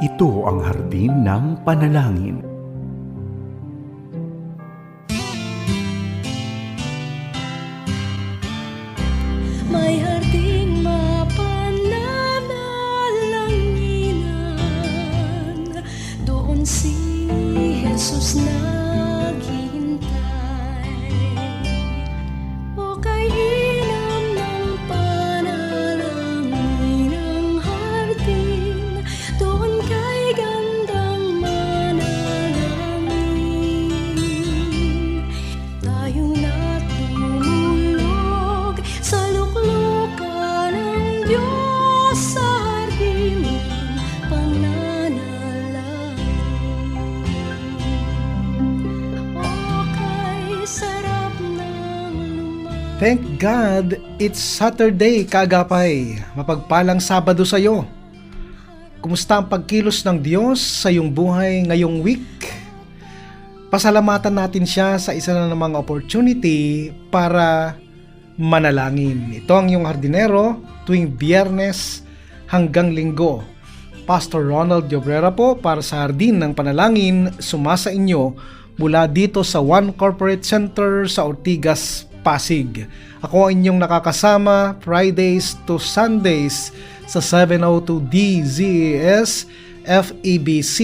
Ito ang hardin ng panalangin. May harding mapananalanginan, doon si Jesus naghihintay. O kainam ng panalangin ang hardin, doon kay gandang manalangin. Tayong natulog sa luklukan ng Diyos sa hardin ng pananalangin. O kay sarap ng lumalang. Thank God, it's Saturday, kaagapay. Mapagpalang Sabado sa iyo. Kumusta ang pagkilos ng Diyos sa iyong buhay ngayong week? Pasalamatan natin siya sa isa na namang opportunity para manalangin. Ito ang iyong hardinero tuwing Biyernes hanggang Linggo. Pastor Ronald Llobrera po para sa Hardin ng Panalangin, sumasa inyo mula dito sa One Corporate Center sa Ortigas, Pasig. Ako ang inyong nakakasama Fridays to Sundays sa 702 DZAS FEBC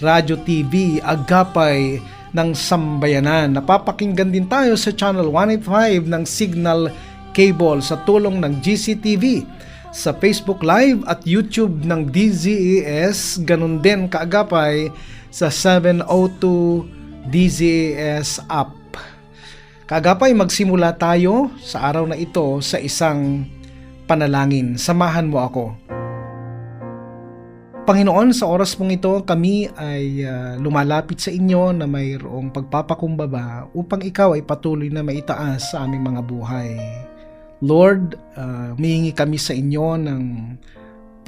Radio TV Agapay ng Sambayanan. Napapakinggan din tayo sa Channel 185 ng Signal Cable sa tulong ng GCTV, sa Facebook Live at YouTube ng DZAS, ganun din kaagapay sa 702 DZAS app. Kaagapay, magsimula tayo sa araw na ito sa isang panalangin. Samahan mo ako. Panginoon, sa oras mong ito, kami ay lumalapit sa inyo na mayroong pagpapakumbaba upang ikaw ay patuloy na maitaas sa aming mga buhay. Lord, humihingi kami sa inyo ng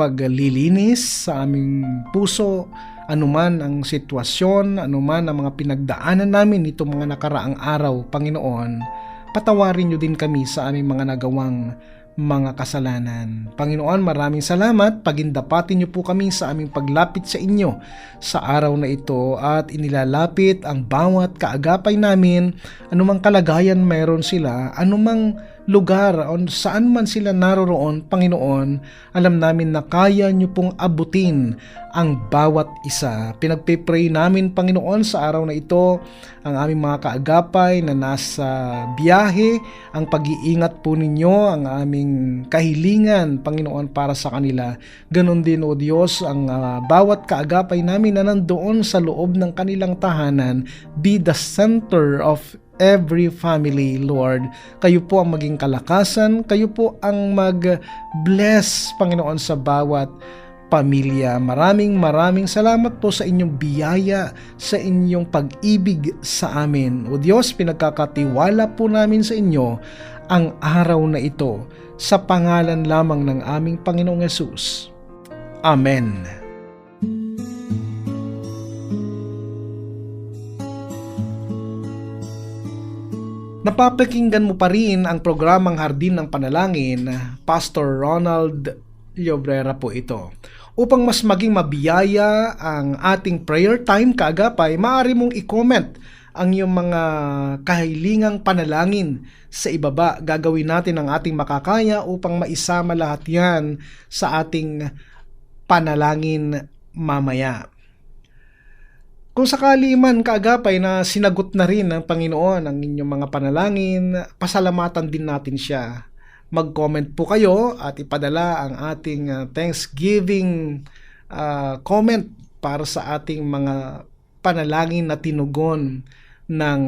paglilinis sa aming puso, anuman ang sitwasyon, anuman ang mga pinagdaanan namin itong mga nakaraang araw, Panginoon, patawarin niyo din kami sa aming mga nagawang mga kasalanan. Panginoon, maraming salamat. Pagindapatin niyo po kami sa aming paglapit sa inyo sa araw na ito at inilalapit ang bawat kaagapay namin, anumang kalagayan mayroon sila, anumang lugar o saan man sila naroroon, Panginoon, alam namin na kaya niyo pong abutin ang bawat isa. Pinagpipray namin, Panginoon, sa araw na ito ang aming mga kaagapay na nasa biyahe, ang pag-iingat po ninyo, ang aming kahilingan, Panginoon, para sa kanila. Ganon din, O Diyos, ang bawat kaagapay namin na nandoon sa loob ng kanilang tahanan, be the center of every family, Lord. Kayo po ang maging kalakasan, kayo po ang mag-bless, Panginoon, sa bawat pamilya. Maraming salamat po sa inyong biyaya, sa inyong pag-ibig sa amin. O Diyos, pinagkakatiwala po namin sa inyo ang araw na ito sa pangalan lamang ng aming Panginoong Hesus. Amen. Napapakinggan mo pa rin ang programang Hardin ng Panalangin, Pastor Ronald Llobrera po ito. Upang mas maging mabiyaya ang ating prayer time kaagapay, maaari mong i-comment ang iyong mga kahilingang panalangin sa ibaba. Gagawin natin ang ating makakaya upang maisama lahat yan sa ating panalangin mamaya. Kung sakali man kaagapay na sinagot na rin ng Panginoon ang inyong mga panalangin, pasalamatan din natin siya. Mag-comment po kayo at ipadala ang ating Thanksgiving comment para sa ating mga panalangin na tinugon ng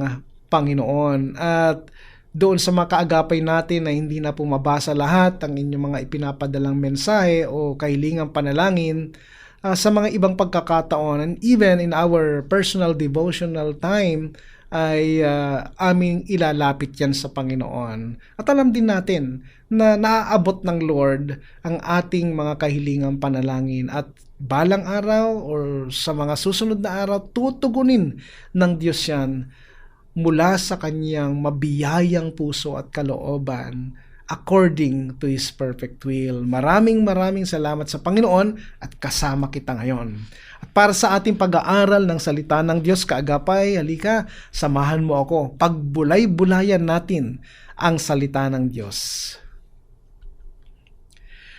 Panginoon. At doon sa mga kaagapay natin na hindi na po mabasa lahat ang inyong mga ipinapadalang mensahe o kahilingang panalangin, sa mga ibang pagkakataon, and even in our personal devotional time, ay aming ilalapit yan sa Panginoon. At alam din natin na naaabot ng Lord ang ating mga kahilingang panalangin at balang araw or sa mga susunod na araw, tutugunin ng Diyos yan mula sa kanyang mabiyayang puso at kalooban according to His perfect will. Maraming salamat sa Panginoon at kasama kita ngayon. At para sa ating pag-aaral ng salita ng Diyos, kaagapay, halika, samahan mo ako. Pagbulay-bulayan natin ang salita ng Diyos.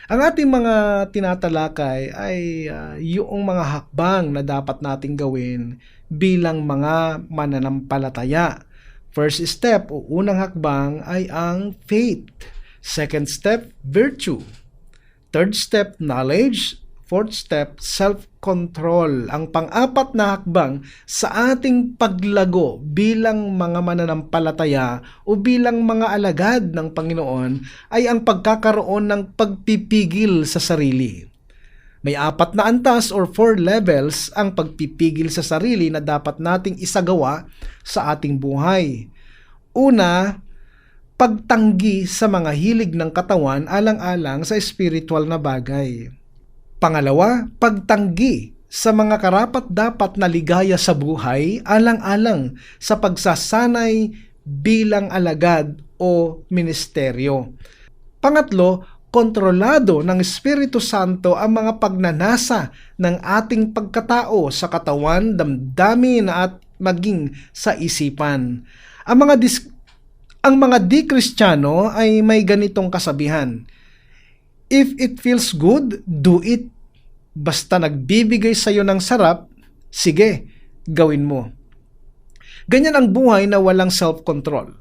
Ang ating mga tinatalakay ay yung mga hakbang na dapat nating gawin bilang mga mananampalataya. First step o unang hakbang ay ang faith. Second step, virtue. Third step, knowledge. Fourth step, self-control. Ang pang-apat na hakbang sa ating paglago bilang mga mananampalataya o bilang mga alagad ng Panginoon ay ang pagkakaroon ng pagpipigil sa sarili. May 4 na antas or 4 levels ang pagpipigil sa sarili na dapat nating isagawa sa ating buhay. Una, pagtanggi sa mga hilig ng katawan alang-alang sa spiritual na bagay. Pangalawa, pagtanggi sa mga karapat-dapat na ligaya sa buhay alang-alang sa pagsasanay bilang alagad o ministeryo. Pangatlo, kontrolado ng Espiritu Santo ang mga pagnanasa ng ating pagkatao sa katawan, damdamin at maging sa isipan. Ang mga di-Kristiyano ay may ganitong kasabihan. If it feels good, do it. Basta nagbibigay sa iyo ng sarap, sige, gawin mo. Ganyan ang buhay na walang self-control.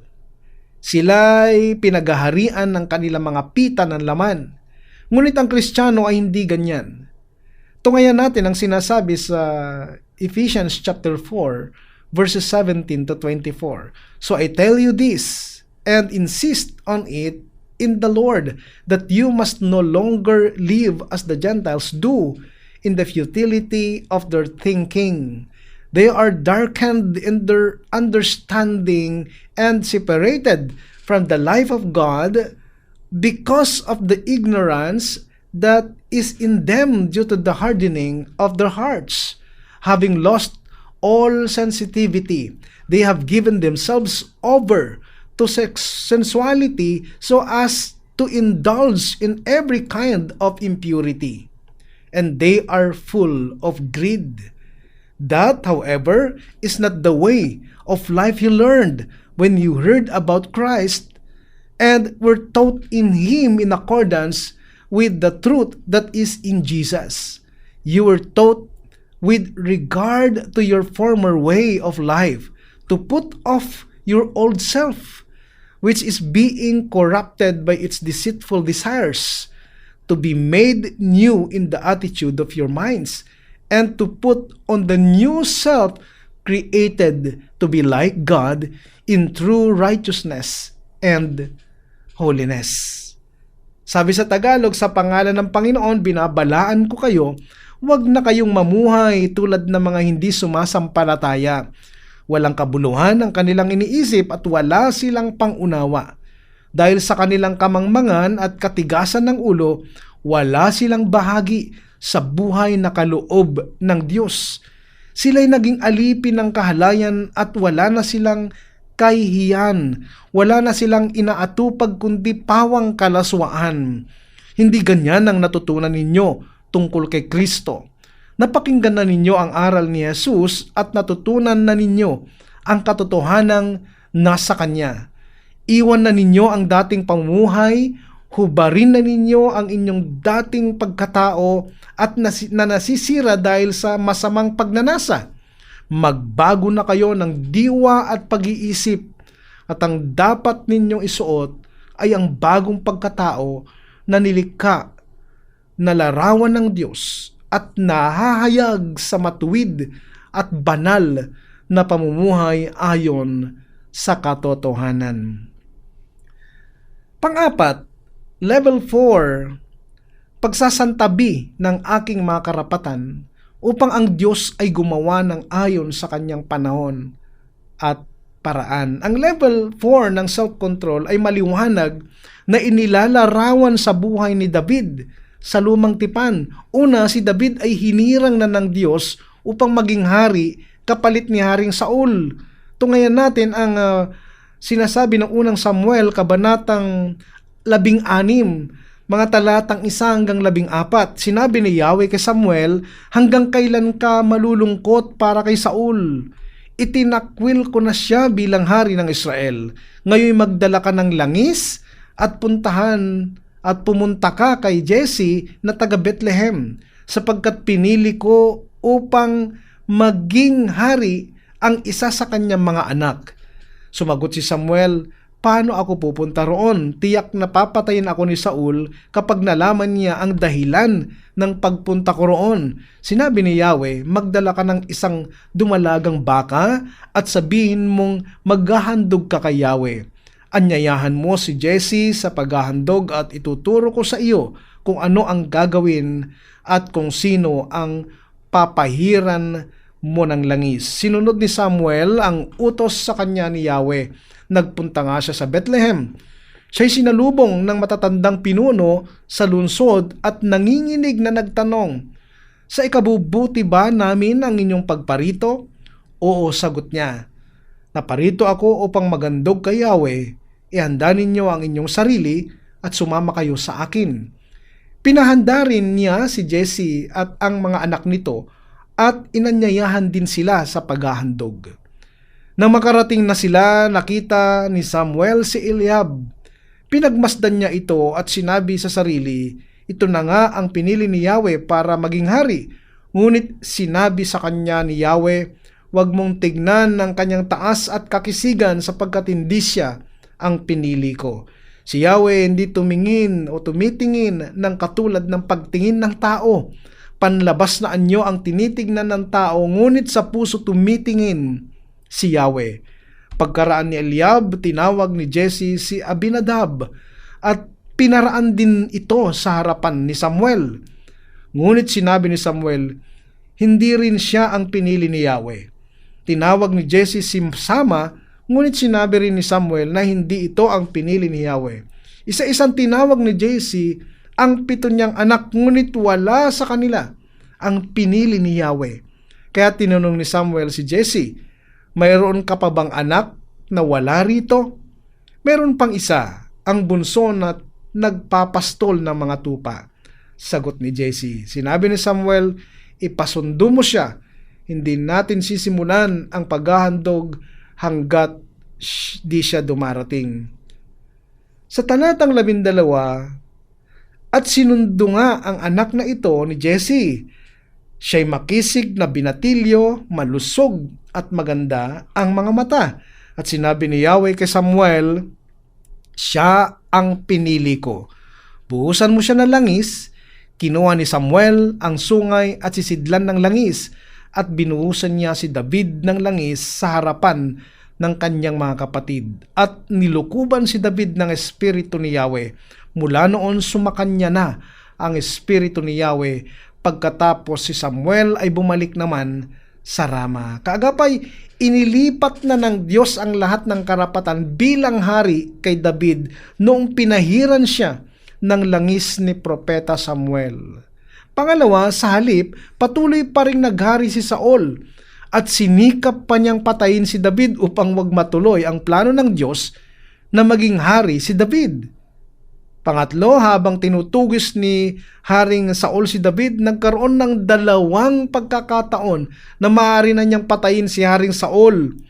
Sila ay pinaghaharian ng kanilang mga pita ng laman. Ngunit ang Kristiyano ay hindi ganyan. Tungayan natin ang sinasabi sa Ephesians chapter 4, verses 17 to 24. So I tell you this, and insist on it in the Lord, that you must no longer live as the Gentiles do in the futility of their thinking. They are darkened in their understanding and separated from the life of God because of the ignorance that is in them due to the hardening of their hearts. Having lost all sensitivity, they have given themselves over to sensuality so as to indulge in every kind of impurity. And they are full of greed. That, however, is not the way of life you learned when you heard about Christ and were taught in Him in accordance with the truth that is in Jesus. You were taught with regard to your former way of life to put off your old self, which is being corrupted by its deceitful desires, to be made new in the attitude of your minds, and to put on the new self created to be like God in true righteousness and holiness. Sabi sa Tagalog, sa pangalan ng Panginoon, binabalaan ko kayo, huwag na kayong mamuhay tulad ng mga hindi sumasampalataya. Walang kabuluhan ang kanilang iniisip at wala silang pangunawa. Dahil sa kanilang kamangmangan at katigasan ng ulo, wala silang bahagi sa buhay na kaloob ng Diyos. Sila'y naging alipin ng kahalayan at wala na silang kahihiyan. Wala na silang inaatupag kundi pawang kalaswaan. Hindi ganyan ang natutunan ninyo tungkol kay Kristo. Napakinggan na ninyo ang aral ni Jesus at natutunan na ninyo ang katotohanang nasa Kanya. Iwan na ninyo ang dating pamumuhay, hubarin na ninyo ang inyong dating pagkatao at nasisira dahil sa masamang pagnanasa. Magbago na kayo ng diwa at pag-iisip at ang dapat ninyong isuot ay ang bagong pagkatao na nilikha na larawan ng Diyos at nahahayag sa matuwid at banal na pamumuhay ayon sa katotohanan. Pang-apat, level 4, pagsasantabi ng aking mga karapatan upang ang Diyos ay gumawa ng ayon sa kanyang panahon at paraan. Ang level 4 ng self-control ay maliwanag na inilalarawan sa buhay ni David sa lumang tipan. Una, si David ay hinirang na ng Diyos upang maging hari kapalit ni Haring Saul. Tungayan natin ang sinasabi ng unang Samuel, kabanatang 16, mga talatang 1 hanggang 14. Sinabi ni Yahweh kay Samuel, hanggang kailan ka malulungkot para kay Saul? Itinakwil ko na siya bilang hari ng Israel. Ngayon magdala ka ng langis at pumunta ka kay Jesse na taga Bethlehem, sapagkat pinili ko upang maging hari ang isa sa kanyang mga anak. Sumagot si Samuel, paano ako pupunta roon? Tiyak na papatayin ako ni Saul kapag nalaman niya ang dahilan ng pagpunta ko roon. Sinabi ni Yahweh, magdala ka ng isang dumalagang baka at sabihin mong maghahandog ka kay Yahweh. Anyayahan mo si Jesse sa paghahandog at ituturo ko sa iyo kung ano ang gagawin at kung sino ang papahiran mo ng langis. Sinunod ni Samuel ang utos sa kanya ni Yahweh. Nagpunta nga siya sa Bethlehem. Siya'y sinalubong ng matatandang pinuno sa lungsod at nanginginig na nagtanong, sa ikabubuti ba namin ang inyong pagparito? Oo, sagot niya. Naparito ako upang magandog kay Yahweh. Ihanda ninyo ang inyong sarili at sumama kayo sa akin. Pinahanda rin niya si Jesse at ang mga anak nito at inanyayahan din sila sa paghahandog. Nang makarating na sila, nakita ni Samuel si Eliab. Pinagmasdan niya ito at sinabi sa sarili, ito na nga ang pinili ni Yahweh para maging hari. Ngunit sinabi sa kanya ni Yahweh, huwag mong tignan ng kanyang taas at kakisigan sapagkat hindi siya ang pinili ko. Si Yahweh hindi tumingin o tumitingin ng katulad ng pagtingin ng tao. Panlabas na anyo ang tinitignan ng tao, ngunit sa puso tumitingin si Yahweh. Pagkaraan ni Eliab, tinawag ni Jesse si Abinadab at pinaraan din ito sa harapan ni Samuel. Ngunit sinabi ni Samuel, hindi rin siya ang pinili ni Yahweh. Tinawag ni Jesse si Sama, ngunit sinabi rin ni Samuel na hindi ito ang pinili ni Yahweh. Isa-isang tinawag ni Jesse ang 7 niyang anak, ngunit wala sa kanila ang pinili ni Yahweh. Kaya tinanong ni Samuel si Jesse, mayroon ka pa bang anak na wala rito? Meron pang isa, ang bunso na nagpapastol ng mga tupa. Sagot ni Jesse. Sinabi ni Samuel, ipasundo mo siya. Hindi natin sisimulan ang paghahandog hanggat di siya dumarating. Sa talatang 12, at sinundo nga ang anak na ito ni Jesse. Siya'y makisig na binatilyo, malusog at maganda ang mga mata. At sinabi ni Yahweh kay Samuel, siya ang pinili ko. Buhusan mo siya ng langis. Kinuha ni Samuel ang sungay at sisidlan ng langis at binuhusan niya si David ng langis sa harapan ng kanyang mga kapatid. At nilukuban si David ng espiritu ni Yahweh. Mula noon sumakanya na ang espiritu ni Yahweh. Pagkatapos si Samuel ay bumalik naman sa Rama. Kaagapay, inilipat na ng Diyos ang lahat ng karapatan bilang hari kay David noong pinahiran siya ng langis ni Propeta Samuel. Pangalawa, sa halip, patuloy pa ring naghari si Saul at sinikap pa niyang patayin si David upang wag matuloy ang plano ng Diyos na maging hari si David. Pangatlo, habang tinutugis ni Haring Saul si David, nagkaroon ng 2 pagkakataon na maaari na niyang patayin si Haring Saul.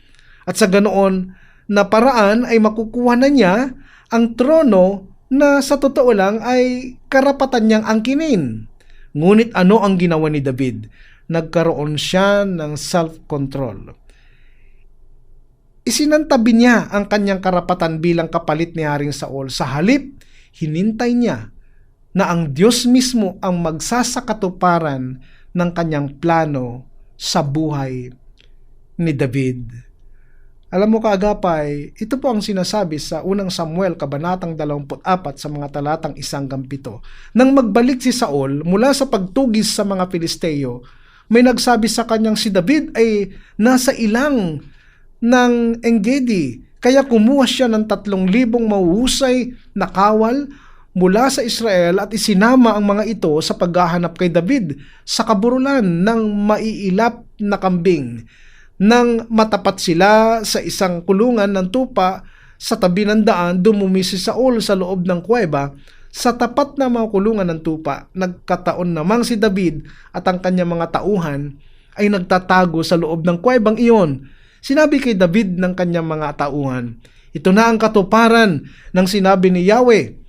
At sa ganoon na paraan ay makukuha na niya ang trono na sa totoo lang ay karapatan niyang angkinin. Ngunit ano ang ginawa ni David? Nagkaroon siya ng self-control. Isinantabi niya ang kanyang karapatan bilang kapalit ni Haring Saul. Sa halip, hinintay niya na ang Diyos mismo ang magsasakatuparan ng kanyang plano sa buhay ni David. Alam mo kaagapay, ito po ang sinasabi sa unang Samuel, kabanatang 24 sa mga talatang 1-7. Nang magbalik si Saul mula sa pagtugis sa mga Filisteo, may nagsabi sa kanyang si David ay nasa ilang ng Engedi. Kaya kumuha siya ng 3,000 mahuhusay na kawal mula sa Israel at isinama ang mga ito sa paghahanap kay David sa kaburulan ng maiilap na kambing. Nang matapat sila sa isang kulungan ng tupa Sa tabi ng daan, dumumi si Saul sa loob ng kuweba. Sa tapat na mga kulungan ng tupa, nagkataon namang si David at ang kanyang mga tauhan ay nagtatago sa loob ng kuwebang iyon. Sinabi kay David ng kanyang mga tauhan, ito na ang katuparan ng sinabi ni Yahweh.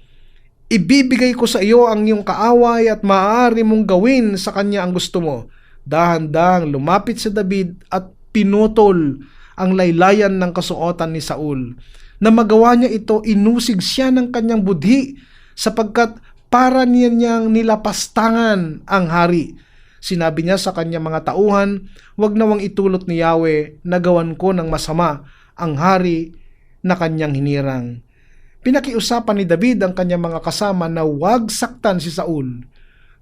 Ibibigay ko sa iyo ang iyong kaaway at maaari mong gawin sa kanya ang gusto mo. Dahan-dahang lumapit si David at pinutol ang laylayan ng kasuotan ni Saul. Na magawa niya ito, inusig siya ng kanyang budhi sapagkat para niyang nilapastangan ang hari. Sinabi niya sa kanyang mga tauhan, huwag nawang itulot ni Yahweh na gawan ko ng masama ang hari na kanyang hinirang. Pinakiusapan ni David ang kanyang mga kasama na huwag saktan si Saul.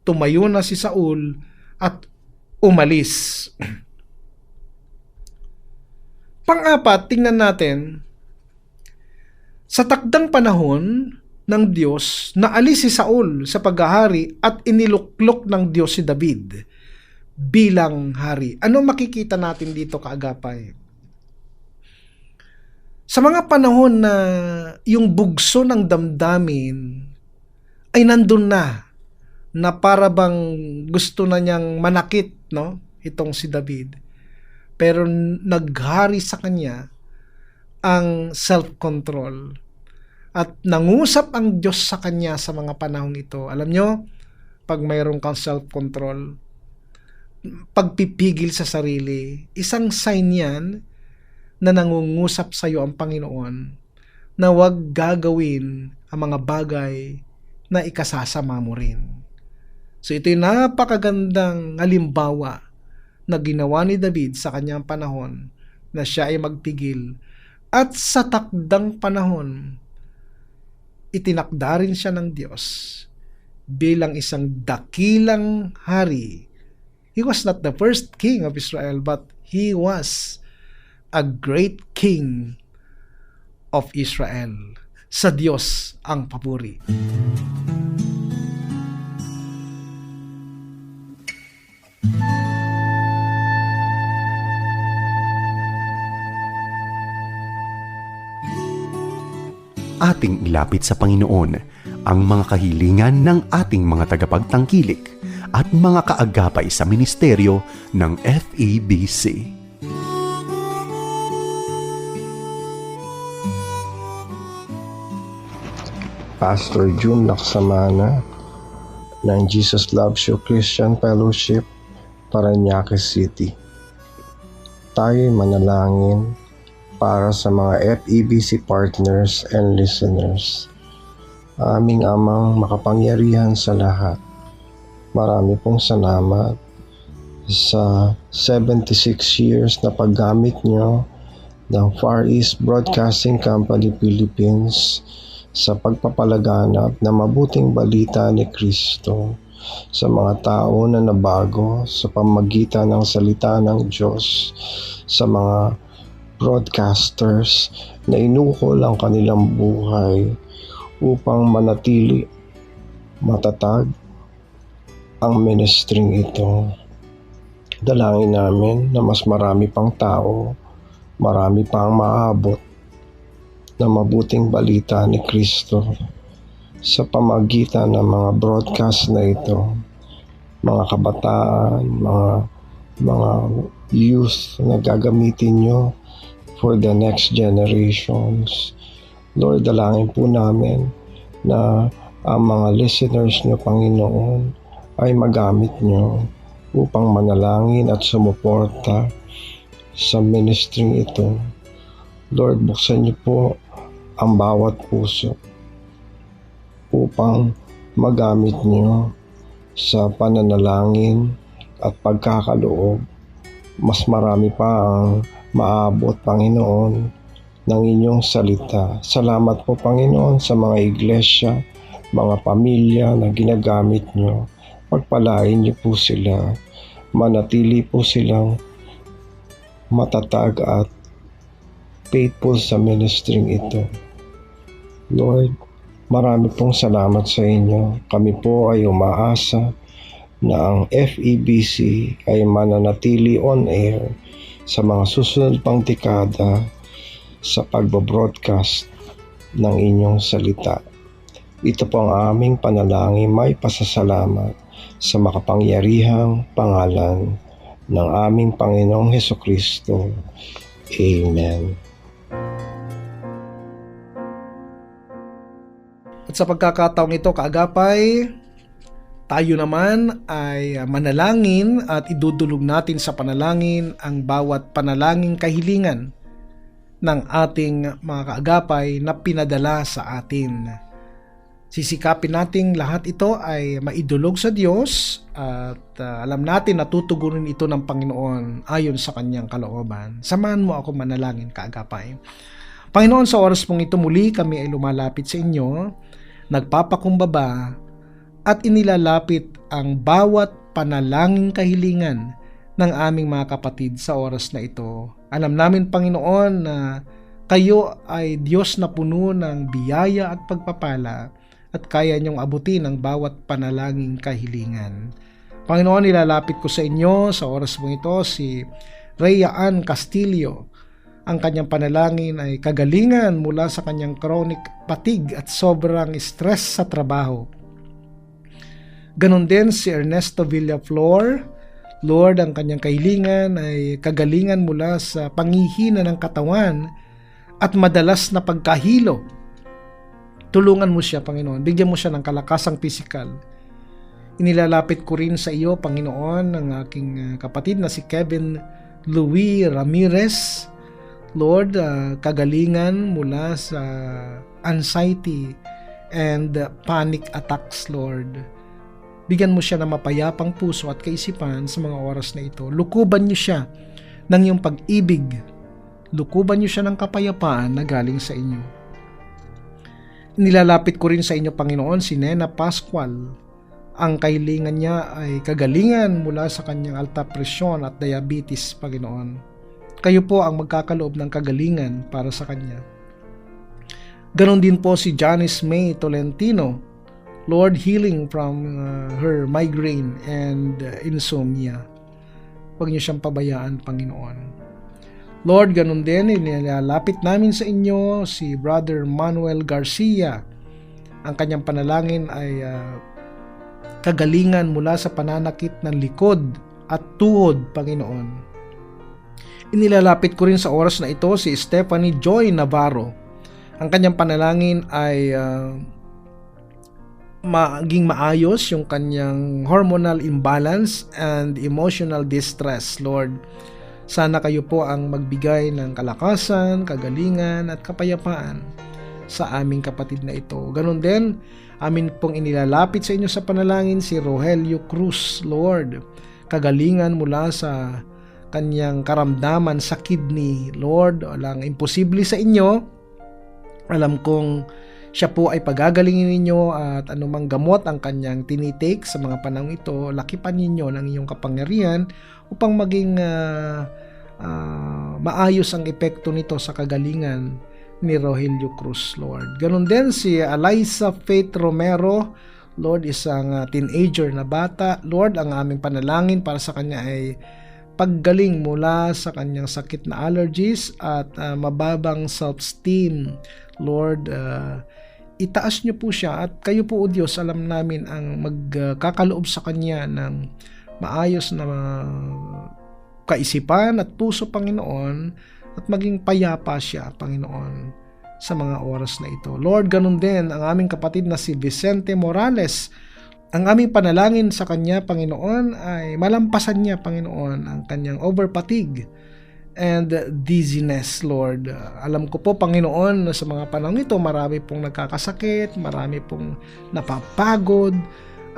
Tumayo na si Saul at umalis. Pang-apat, tingnan natin, sa takdang panahon ng Diyos, naalis si Saul sa paghahari at iniluklok ng Diyos si David bilang hari. Ano makikita natin dito, kaagapay? Sa mga panahon na yung bugso ng damdamin ay nandun na para bang gusto na niyang manakit, no? Itong si David. Pero naghari sa kanya ang self-control. At nangusap ang Diyos sa kanya sa mga panahong ito. Alam nyo, pag mayroon kang self-control, pagpipigil sa sarili, isang sign yan na nangungusap sa iyo ang Panginoon na huwag gagawin ang mga bagay na ikasasama mo rin. So ito'y napakagandang halimbawa na ginawa ni David sa kanyang panahon na siya ay magpigil. At sa takdang panahon, itinakda rin siya ng Diyos bilang isang dakilang hari. He was not the first king of Israel, but he was a great king of Israel. Sa Diyos ang papuri. Ating ilapit sa Panginoon ang mga kahilingan ng ating mga tagapagtangkilik at mga kaagapay sa ministeryo ng FEBC. Pastor June Laksamana ng Jesus Loves You Christian Fellowship, Parañaque City. Tayo'y manalangin para sa mga FEBC partners and listeners. Aming Amang makapangyarihan sa lahat, marami pong salamat sa 76 years na paggamit nyo ng Far East Broadcasting Company Philippines sa pagpapalaganap na mabuting balita ni Kristo sa mga tao na nabago sa pamagitan ng salita ng Diyos, sa mga broadcasters na inukol ang kanilang buhay upang manatili matatag ang ministering ito. Dalangin namin na mas marami pang tao, marami pang maabot na mabuting balita ni Kristo sa pamagitan ng mga broadcast na ito. Mga kabataan, mga youth na gagamitin nyo for the next generations. Lord, dalangin po namin na ang mga listeners nyo, Panginoon, ay magamit nyo upang manalangin at sumuporta sa ministry ito. Lord, buksan niyo po ang bawat puso upang magamit niyo sa pananalangin at pagkakaloob. Mas marami pa ang maabot, Panginoon, ng inyong salita. Salamat po, Panginoon, sa mga iglesia, mga pamilya na ginagamit niyo. Pagpalain niyo po sila. Manatili po silang matatag at faithful sa ministering ito. Lord, marami pong salamat sa inyo. Kami po ay umaasa na ang FEBC ay mananatili on air sa mga susunod pang dekada sa pagbabroadcast ng inyong salita. Ito po ang aming panalangin, may pasasalamat sa makapangyarihang pangalan ng aming Panginoong Hesukristo. Amen. At sa pagkakataong ito, kaagapay, tayo naman ay manalangin at idudulog natin sa panalangin ang bawat panalangin kahilingan ng ating mga kaagapay na pinadala sa atin. Sisikapin nating lahat ito ay maidulog sa Diyos at alam natin na tutugunin ito ng Panginoon ayon sa kanyang kalooban. Samahan mo ako manalangin, kaagapay. Panginoon, sa oras pong ito muli kami ay lumalapit sa inyo, nagpapakumbaba at inilalapit ang bawat panalangin kahilingan ng aming mga kapatid sa oras na ito. Alam namin, Panginoon, na kayo ay Diyos na puno ng biyaya at pagpapala at kaya niyong abutin ang bawat panalangin kahilingan. Panginoon, nilalapit ko sa inyo sa oras mong ito si Rhea Ann Castillo. Ang kanyang panalangin ay kagalingan mula sa kanyang chronic fatigue at sobrang stress sa trabaho. Ganon din si Ernesto Villaflor. Lord, ang kanyang kahilingan ay kagalingan mula sa panghihina ng katawan at madalas na pagkahilo. Tulungan mo siya, Panginoon. Bigyan mo siya ng kalakasang pisikal. Inilalapit ko rin sa iyo, Panginoon, ang aking kapatid na si Kevin Louis Ramirez. Lord, kagalingan mula sa anxiety and panic attacks, Lord. Bigyan mo siya ng mapayapang puso at kaisipan sa mga oras na ito. Lukuban niyo siya ng iyong pag-ibig. Lukuban niyo siya ng kapayapaan na galing sa inyo. Nilalapit ko rin sa inyo, Panginoon, si Nena Pascual. Ang kahilingan niya ay kagalingan mula sa kanyang alta presyon at diabetes, Panginoon. Kayo po ang magkakaloob ng kagalingan para sa kanya. Ganon din po si Janice May Tolentino. Lord, healing from her migraine and insomnia. Huwag niyo siyang pabayaan, Panginoon. Lord, ganon din, inilalapit namin sa inyo si Brother Manuel Garcia. Ang kanyang panalangin ay kagalingan mula sa pananakit ng likod at tuhod, Panginoon. Inilalapit ko rin sa oras na ito si Stephanie Joy Navarro. Ang kanyang panalangin ay maging maayos yung kanyang hormonal imbalance and emotional distress, Lord. Sana kayo po ang magbigay ng kalakasan, kagalingan at kapayapaan sa aming kapatid na ito. Ganon din, amin pong inilalapit sa inyo sa panalangin si Rogelio Cruz, Lord. Kagalingan mula sa kanyang karamdaman sa kidney, Lord. Walang imposible sa inyo. Alam kong siya po ay pagagalingin ninyo at anumang gamot ang kanyang tinitake sa mga panahon ito, lakipan ninyo ng iyong kapangyarihan upang maging maayos ang epekto nito sa kagalingan ni Rogelio Cruz, Lord. Ganon din si Eliza Faith Romero, Lord, isang teenager na bata. Lord, ang aming panalangin para sa kanya ay paggaling mula sa kanyang sakit na allergies at mababang self-esteem. Lord, itaas niyo po siya at kayo po, O Diyos, alam namin ang magkakaloob sa kanya ng maayos na kaisipan at puso, Panginoon, at maging payapa siya, Panginoon, sa mga oras na ito. Lord, ganun din ang aming kapatid na si Vicente Morales. Ang aming panalangin sa kanya, Panginoon, ay malampasan niya, Panginoon, ang kanyang over-fatigue and dizziness, Lord. Alam ko po, Panginoon, na sa mga panahon ito, marami pong nagkakasakit, marami pong napapagod,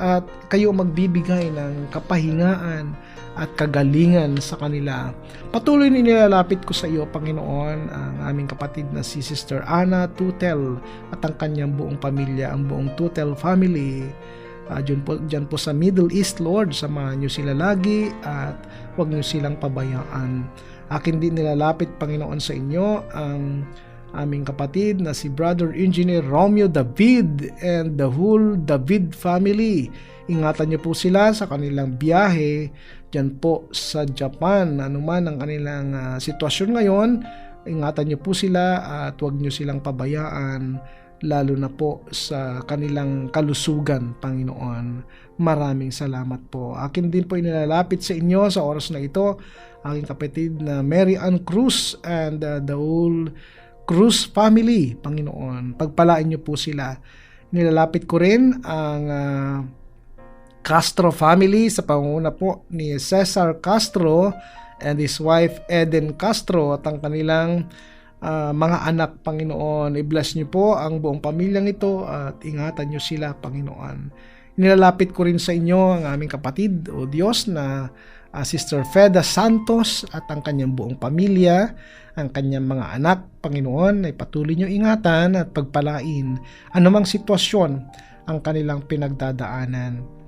at kayo magbibigay ng kapahingaan at kagalingan sa kanila. Patuloy nilalapit ko sa iyo, Panginoon, ang aming kapatid na si Sister Ana Tutel at ang kanyang buong pamilya, ang buong Tutel family. Diyan po sa Middle East, Lord, samahan niyo sila lagi at huwag niyo silang pabayaan. Akin din nilalapit, Panginoon, sa inyo ang aming kapatid na si Brother Engineer Romeo David and the whole David family. Ingatan niyo po sila sa kanilang biyahe diyan po sa Japan. Ano man ang kanilang sitwasyon ngayon, ingatan niyo po sila at huwag niyo silang pabayaan, lalo na po sa kanilang kalusugan, Panginoon. Maraming salamat po. Akin din po inilalapit sa inyo sa oras na ito, aking kapatid na Mary Ann Cruz and the whole Cruz family, Panginoon. Pagpalain niyo po sila. Nilalapit ko rin ang Castro family sa pangunguna po ni Cesar Castro and his wife Eden Castro at ang kanilang mga anak, Panginoon. I-bless niyo po ang buong pamilyang ito at ingatan niyo sila, Panginoon. Nilalapit ko rin sa inyo ang aming kapatid o Diyos na Sister Feda Santos at ang kanyang buong pamilya, ang kanyang mga anak, Panginoon, ay patuloy niyo ingatan at pagpalain anumang sitwasyon ang kanilang pinagdadaanan.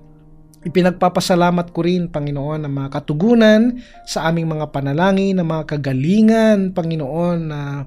Ipinagpapasalamat ko rin, Panginoon, ang mga katugunan sa aming mga panalangin, ang mga kagalingan, Panginoon, na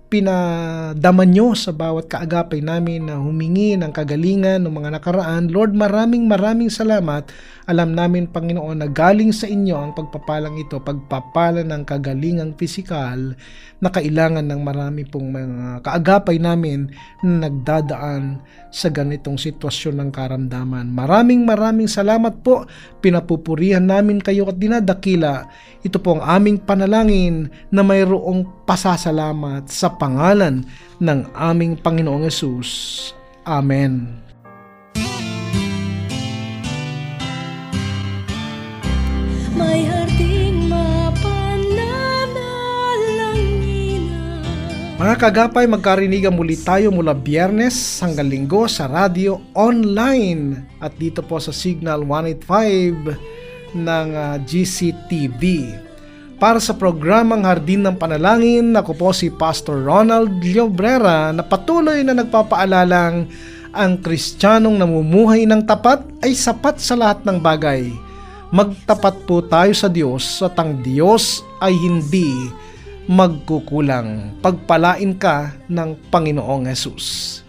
pinadaman nyo sa bawat kaagapay namin na humingi ng kagalingan ng mga nakaraan. Lord, maraming salamat. Alam namin, Panginoon, na galing sa inyo ang pagpapalang ito, pagpapala ng kagalingang pisikal na kailangan ng marami pong mga kaagapay namin na nagdadaan sa ganitong sitwasyon ng karamdaman. Maraming salamat po. Pinapupurihan namin kayo at dinadakila. Ito po ang aming panalangin na mayroong pasasalamat sa pangalan ng aming Panginoong Hesus. Amen. May harding mapananalangin. Mga kagapay, magkarinigan muli tayo mula Biyernes hanggang Linggo sa radio online at dito po sa Signal 185 ng GCTV. Para sa programang Hardin ng Panalangin, ako po si Pastor Ronald Llobrera na patuloy na nagpapaalalang ang Kristiyanong namumuhay ng tapat ay sapat sa lahat ng bagay. Magtapat po tayo sa Diyos at ang Diyos ay hindi magkukulang. Pagpalain ka ng Panginoong Hesus.